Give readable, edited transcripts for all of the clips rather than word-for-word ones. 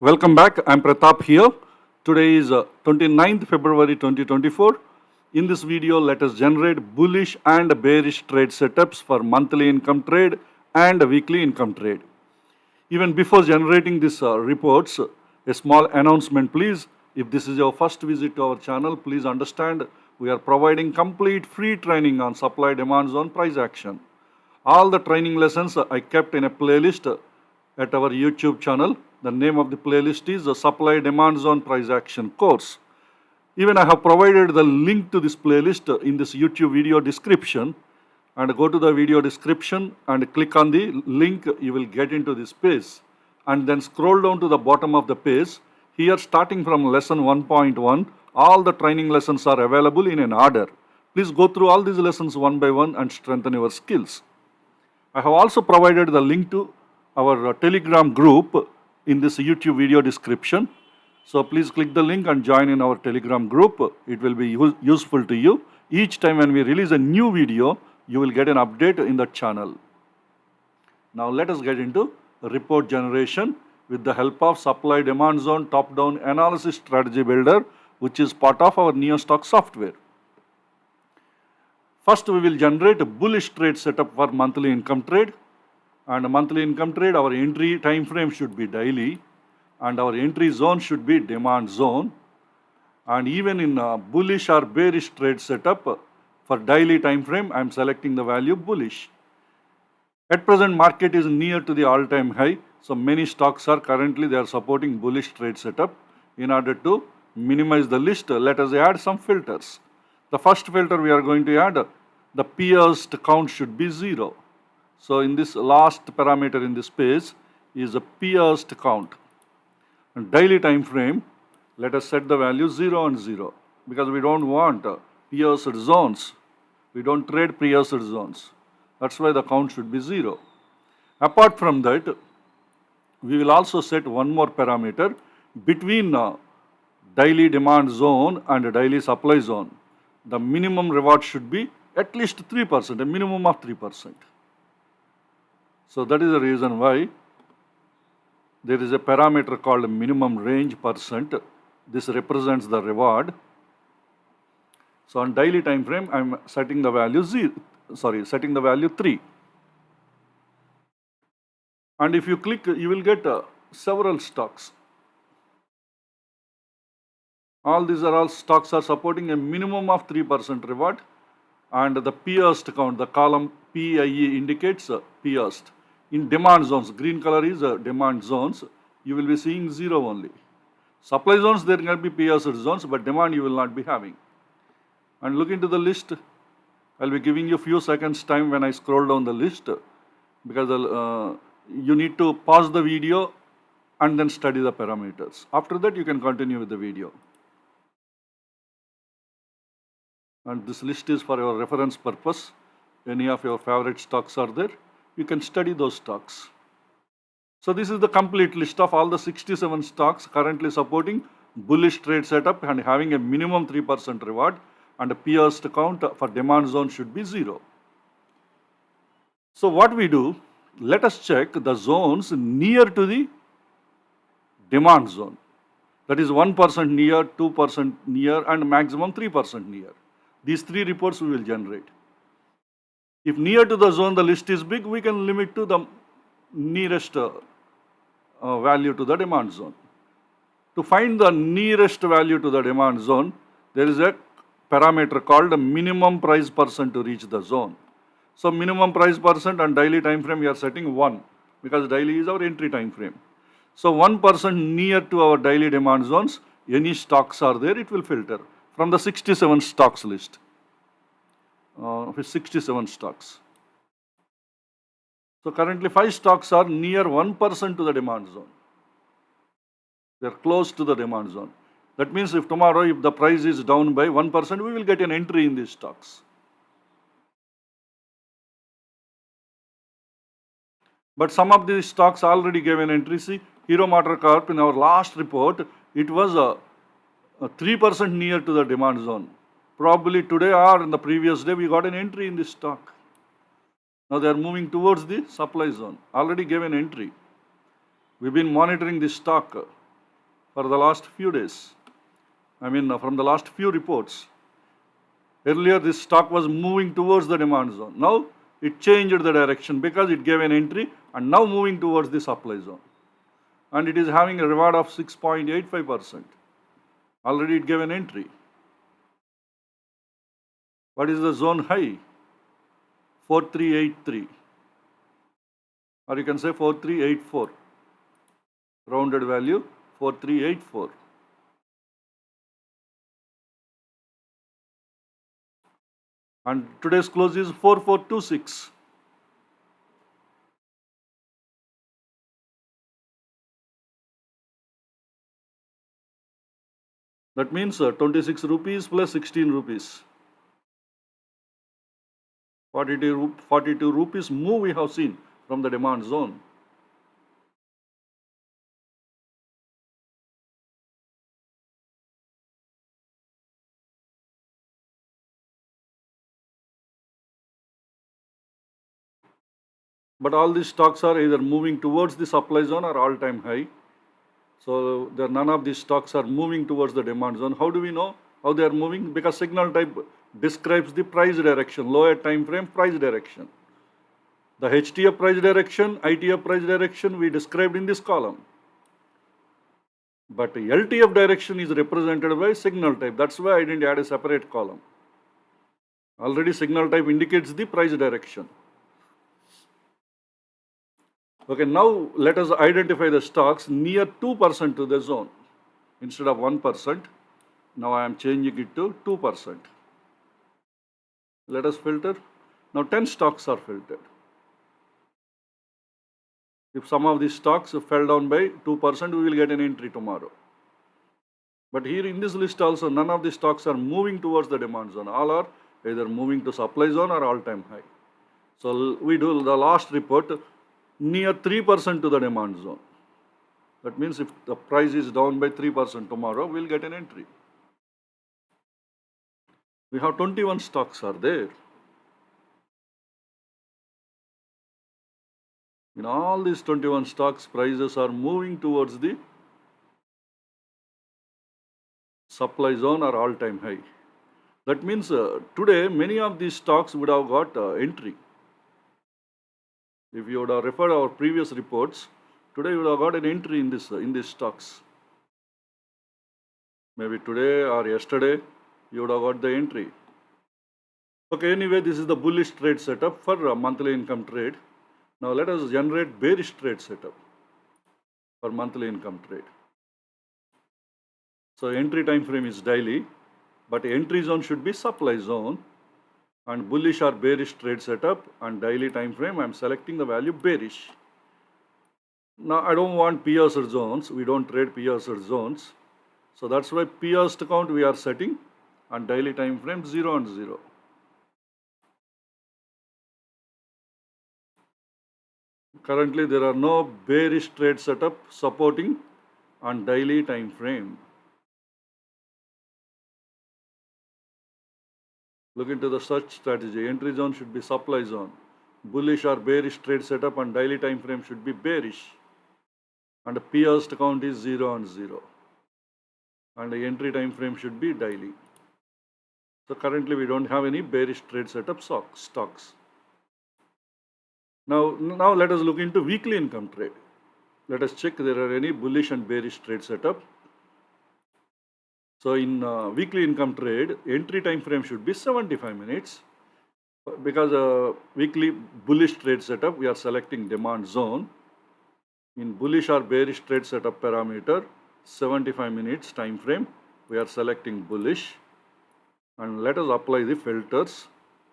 Welcome back. I'm Pratap here. Today is 29th February 2024. In this video, let us generate bullish and bearish trade setups for monthly income trade and weekly income trade. Even before generating these reports, a small announcement please. If this is your first visit to our channel, please understand we are providing complete free training on supply demand zone price action. All the training lessons I kept in a playlist at our YouTube channel. The name of the playlist is the Supply Demand Zone Price Action course. Even I have provided the link to this playlist in this YouTube video description. And go to the video description and click on the link, you will get into this page. And then scroll down to the bottom of the page. Here, starting from lesson 1.1, all the training lessons are available in an order. Please go through all these lessons one by one and strengthen your skills. I have also provided the link to our Telegram group in this YouTube video description. So please click the link and join in our Telegram group. It will be useful to you. Each time when we release a new video, you will get an update in the channel. Now let us get into report generation with the help of supply demand zone top-down analysis strategy builder, which is part of our NeoStock software. First, we will generate a bullish trade setup for monthly income trade. And monthly income trade, our entry time frame should be daily, and our entry zone should be demand zone. And even in bullish or bearish trade setup, for daily time frame, I am selecting the value bullish. At present, market is near to the all-time high, so many stocks are currently they are supporting bullish trade setup. In order to minimize the list, let us add some filters. The first filter we are going to add, the pierced count should be 0. So in this last parameter in this page is a pierced count. And daily time frame, let us set the value 0 and 0 because we don't want pierced zones. We don't trade pierced zones. That's why the count should be 0. Apart from that, we will also set one more parameter between daily demand zone and daily supply zone. The minimum reward should be at least 3%, a minimum of 3%. So that is the reason why there is a parameter called minimum range percent. This represents the reward. So on daily time frame, I am setting the value 3. And if you click, you will get several stocks. All these are all stocks are supporting a minimum of 3% reward. And the pierced count, the column PIE indicates pierced. In demand zones, green color is demand zones, you will be seeing 0 only. Supply zones, there can be pierced zones, but demand you will not be having. And look into the list. I'll be giving you a few seconds time when I scroll down the list because you need to pause the video and then study the parameters. After that, you can continue with the video. And this list is for your reference purpose. Any of your favorite stocks are there. You can study those stocks. So this is the complete list of all the 67 stocks currently supporting bullish trade setup and having a minimum 3% reward, and a pierced count for demand zone should be 0. So what we do, let us check the zones near to the demand zone. That is 1% near, 2% near, and maximum 3% near. These 3 reports we will generate. If near to the zone the list is big, we can limit to the nearest value to the demand zone. To find the nearest value to the demand zone, there is a parameter called the minimum price percent to reach the zone. So minimum price percent and daily time frame we are setting 1 because daily is our entry time frame. So 1% near to our daily demand zones, any stocks are there, it will filter from the 67 stocks list. 67 stocks. So currently 5 stocks are near 1% to the demand zone. They are close to the demand zone. That means if tomorrow if the price is down by 1%, we will get an entry in these stocks. But some of these stocks already gave an entry. See, Hero MotoCorp in our last report, it was a 3% near to the demand zone. Probably today or in the previous day, we got an entry in this stock. Now they are moving towards the supply zone. Already gave an entry. We've been monitoring this stock. for the last few days. I mean, from the last few reports. Earlier, this stock was moving towards the demand zone. Now, it changed the direction because it gave an entry and now moving towards the supply zone. And it is having a reward of 6.85%. Already it gave an entry. What is the zone high? 4383. Or you can say 4384. Rounded value 4384. And today's close is 4426. That means 26 rupees plus 16 rupees. 42 rupees move we have seen from the demand zone. But all these stocks are either moving towards the supply zone or all-time high. So none of these stocks are moving towards the demand zone. How do we know how they are moving? Because signal type describes the price direction, lower time frame price direction. The HTF price direction, ITF price direction we described in this column. But LTF direction is represented by signal type. That's why I didn't add a separate column. Already signal type indicates the price direction. Okay, now let us identify the stocks near 2% to the zone. Instead of 1%, now I am changing it to 2%. Let us filter. Now 10 stocks are filtered. If some of these stocks fell down by 2%, we will get an entry tomorrow. But here in this list also, none of the stocks are moving towards the demand zone. All are either moving to supply zone or all-time high. So we do the last report near 3% to the demand zone. That means if the price is down by 3% tomorrow, we'll get an entry. We have 21 stocks are there. In all these 21 stocks, prices are moving towards the supply zone or all-time high. That means today many of these stocks would have got entry. If you would have referred our previous reports, today you would have got an entry in these stocks. Maybe today or yesterday you would have got the entry. Okay, anyway, this is the bullish trade setup for a monthly income trade. Now let us generate bearish trade setup for monthly income trade. So entry time frame is daily, but entry zone should be supply zone. And bullish or bearish trade setup and daily time frame, I am selecting the value bearish. Now I don't want pierced zones. We don't trade pierced zones. So that's why pierced count we are setting and daily time frame 0 and 0. Currently there are no bearish trade setup supporting on daily time frame. Look into the search strategy. Entry zone should be supply zone. Bullish or bearish trade setup and daily time frame should be bearish. And the pierced count is 0 and 0. And the entry time frame should be daily. So currently we don't have any bearish trade setup stocks. Now let us look into weekly income trade. Let us check there are any bullish and bearish trade setup. So in weekly income trade, entry time frame should be 75 minutes. Because weekly bullish trade setup, we are selecting demand zone. In bullish or bearish trade setup parameter, 75 minutes time frame, we are selecting bullish. And let us apply the filters.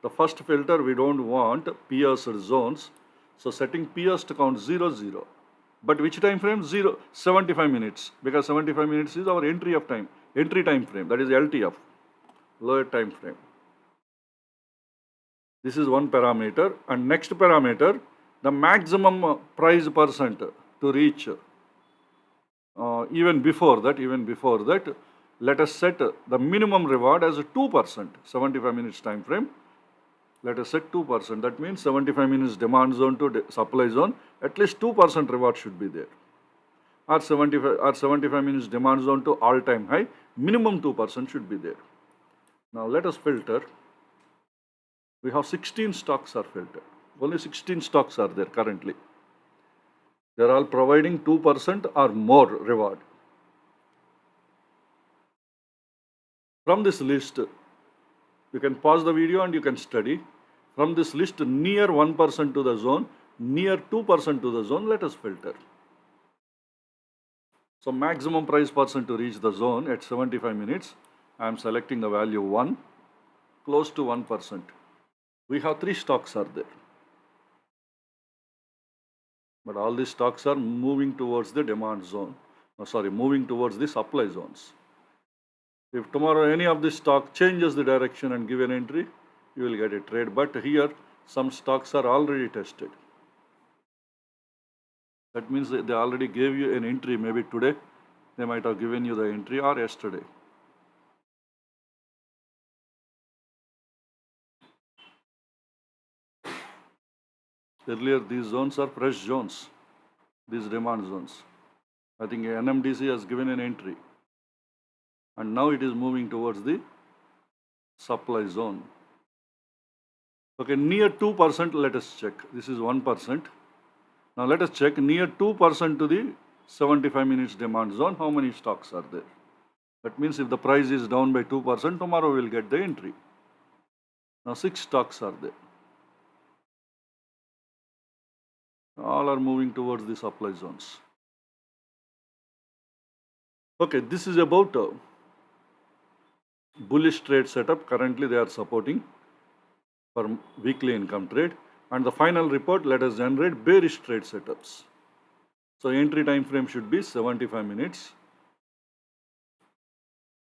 The first filter, we don't want pierced zones. So setting pierced count 0, 0. But which time frame? 75 minutes. Because 75 minutes is our entry time frame. That is LTF, lower time frame. This is one parameter. And next parameter, the maximum price percent to reach. Even before that, let us set the minimum reward as 2%, 75 minutes time frame. Let us set 2%. That means 75 minutes demand zone to supply zone, at least 2% reward should be there. or 75 minutes demand zone to all-time high, minimum 2% should be there. Now let us filter. We have 16 stocks are filtered. Only 16 stocks are there currently. They are all providing 2% or more reward. From this list, you can pause the video and you can study. From this list, near 1% to the zone, near 2% to the zone, let us filter. So maximum price person to reach the zone at 75 minutes, I am selecting the value 1, close to 1%. We have 3 stocks are there. But all these stocks are moving towards the demand zone. Moving towards the supply zones. If tomorrow any of this stock changes the direction and give an entry, you will get a trade. But here, some stocks are already tested. That means they already gave you an entry. Maybe today, they might have given you the entry or yesterday. Earlier, these zones are fresh zones, these demand zones. I think NMDC has given an entry. And now it is moving towards the supply zone. Okay, near 2%, let us check. This is 1%. Now let us check near 2% to the 75 minutes demand zone, how many stocks are there? That means if the price is down by 2%, tomorrow we will get the entry. Now 6 stocks are there. All are moving towards the supply zones. Okay, this is about bullish trade setup. Currently they are supporting for weekly income trade. And the final report, let us generate bearish trade setups. So entry time frame should be 75 minutes.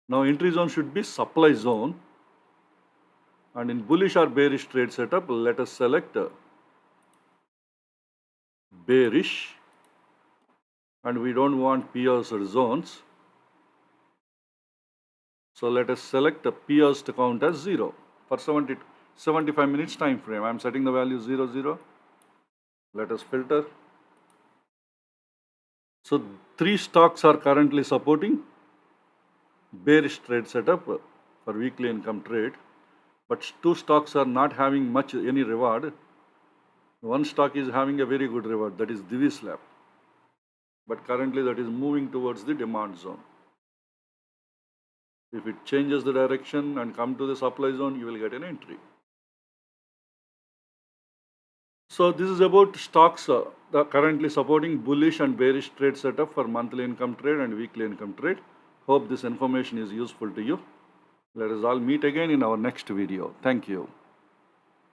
Now entry zone should be supply zone. And in bullish or bearish trade setup, let us select bearish. And we don't want POs or zones. So let us select the POs to count as 0 for 75 minutes time frame. I am setting the value 0, 0. Let us filter. So 3 stocks are currently supporting bearish trade setup for weekly income trade. But 2 stocks are not having any reward. One stock is having a very good reward, that is Divi Slab. But currently that is moving towards the demand zone. If it changes the direction and come to the supply zone, you will get an entry. So this is about stocks currently supporting bullish and bearish trade setup for monthly income trade and weekly income trade. Hope this information is useful to you. Let us all meet again in our next video. Thank you.